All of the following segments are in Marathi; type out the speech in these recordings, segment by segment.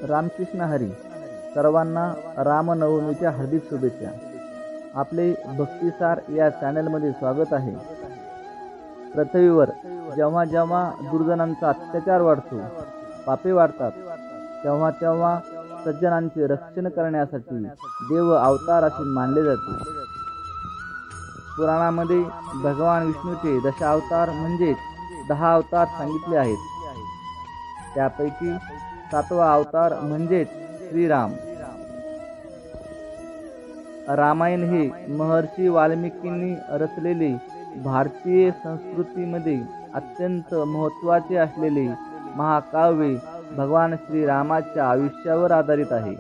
रामकृष्ण हरी. सर्वांना रामनवमीच्या हार्दिक शुभेच्छा. आपले भक्तिसार या चॅनलमध्ये स्वागत आहे. पृथ्वीवर जेव्हा जेव्हा दुर्जनांचा अत्याचार वाढतो, पापे वाढतात, तेव्हा तेव्हा सज्जनांचे रक्षण करण्यासाठी देव अवतार असे मानले जाते. पुराणामध्ये भगवान विष्णूचे दशावतार म्हणजेच 10 अवतार सांगितले आहेत. त्यापैकी 7वा अवतार म्हणजेच श्रीराम. रामायण हे महर्षी वाल्मिकींनी रचलेले भारतीय संस्कृतीमध्ये अत्यंत महत्त्वाचे असलेले महाकाव्य भगवान श्रीरामाच्या आयुष्यावर आधारित आहे.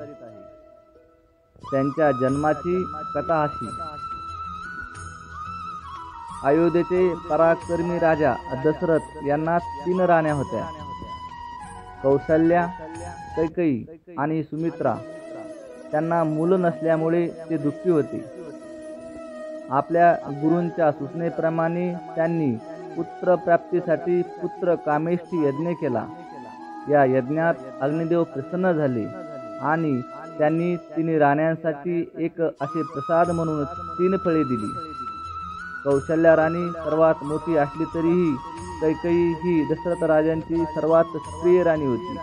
त्यांच्या जन्माची कथा अशी. अयोध्येचे पराक्रमी राजा दशरथ यांना 3 राण्या होत्या. कौशल्या, कैकेयी आणि सुमित्रा. त्यांना मुलं नसल्यामुळे ते दुःखी होते. आपल्या गुरूंच्या सूचनेप्रमाणे त्यांनी पुत्र प्राप्तीसाठी पुत्र कामेष्ठी यज्ञ केला. या यज्ञात अग्निदेव प्रसन्न झाले आणि त्यांनी 3 राण्यांसाठी एक असे प्रसाद म्हणून 3 फळे दिली. कौशल्या राणी सर्वात मोठी असली तरीही कैकेयी ही दशरथ राजांची सर्वात प्रिय राणी होती.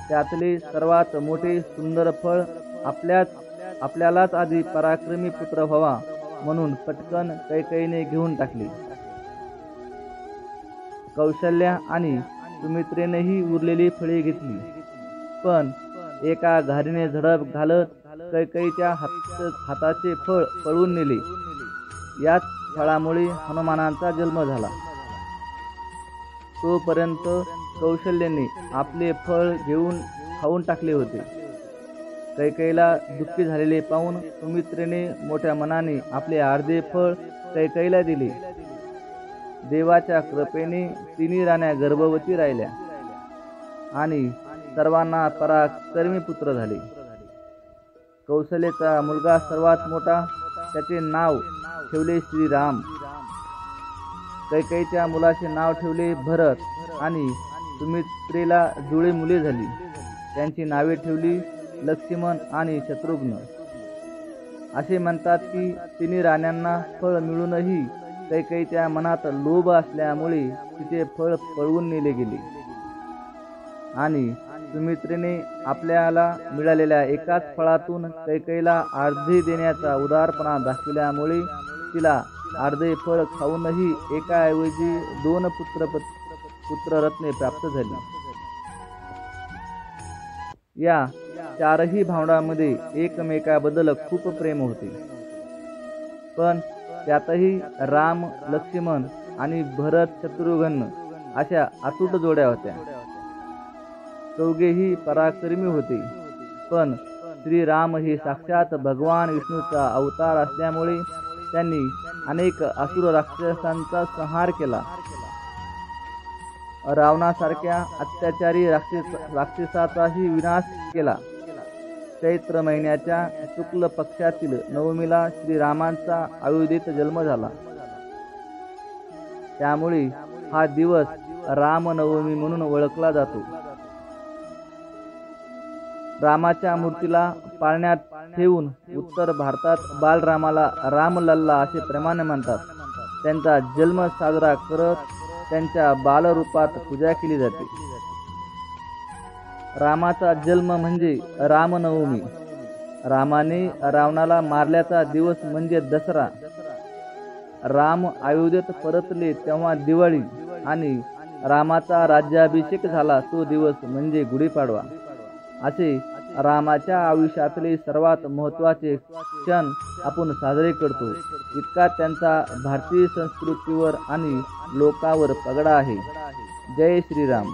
त्यातले सर्वात मोठे सुंदर फळ आपल्यालाच आधी पराक्रमी पुत्र व्हावा म्हणून पटकन कैकेयीने घेऊन टाकले. कौशल्या आणि सुमित्रेनेही उरलेली फळे घेतली, पण एका घारीने झडप घालत कैकेयीच्या हाताचे फळ पळवून नेले. याच फळामुळे हनुमानाचा जन्म झाला. तोपर्यंत कौशल्याने आपले फळ घेऊन खाऊन टाकले होते. कैकेयीला दुःखी झालेले पाहून सुमित्रेने मोठ्या मनाने आपले अर्धे फळ कैकेयीला दिले. देवाच्या कृपेने 3 राण्या गर्भवती राहिल्या आणि सर्वांना पराक्रमी पुत्र झाले. कौशल्याचा मुलगा सर्वात मोठा, त्याचे नाव ठेवले श्रीराम. कैकेयीच्या मुलाचे नाव ठेवले भरत आणि सुमित्रेला जुळे मुले झाली. त्यांची नावे ठेवली लक्ष्मण आणि शत्रुघ्न. असे म्हणतात की 3 राण्यांना फळ मिळूनही कैकेयीच्या मनात लोभ असल्यामुळे तिचे फळ पळवून नेले गेले आणि सुमित्रेने आपल्याला मिळालेल्या एकाच फळातून कैकेयीला अर्धे देण्याचा उदारपणा दाखविल्यामुळे तिला अर्धे फळ खाऊनही एकाऐवजी 2 पुत्ररत्ने प्राप्त झाली. या 4ही भावंडांमध्ये एकमेकाबद्दल खूप प्रेम होते, पण त्यातही राम, लक्ष्मण आणि भरत, शत्रुघ्न अशा अतूट जोड्या होत्या. चौघेही पराक्रमी होते, पण श्रीराम हे साक्षात भगवान विष्णूचा अवतार असल्यामुळे त्यांनी अनेक असुर राक्षसांचा संहार केला. रावणासारख्या अत्याचारी राक्षसाचाही विनाश केला. चैत्र महिन्याच्या शुक्ल पक्षातील नवमीला श्रीरामांचा अयोध्येत जन्म झाला. त्यामुळे हा दिवस रामनवमी म्हणून ओळखला जातो. रामाच्या मूर्तीला पाळण्यात ठेवून उत्तर भारतात बालरामाला रामलल्ला असे प्रेमाने म्हणतात. त्यांचा जन्म साजरा करत त्यांच्या बालरूपात पूजा केली जाते. रामाचा जन्म म्हणजे रामनवमी. रामाने रावणाला मारल्याचा दिवस म्हणजे दसरा. राम अयोध्येत परतले तेव्हा दिवाळी आणि रामाचा राज्याभिषेक झाला तो दिवस म्हणजे गुढीपाडवा. असे रामाच्या आयुष्यातले सर्वात महत्त्वाचे क्षण आपण साजरे करतो. इतका त्यांचा भारतीय संस्कृतीवर आणि लोकांवर पगडा आहे. जय श्रीराम.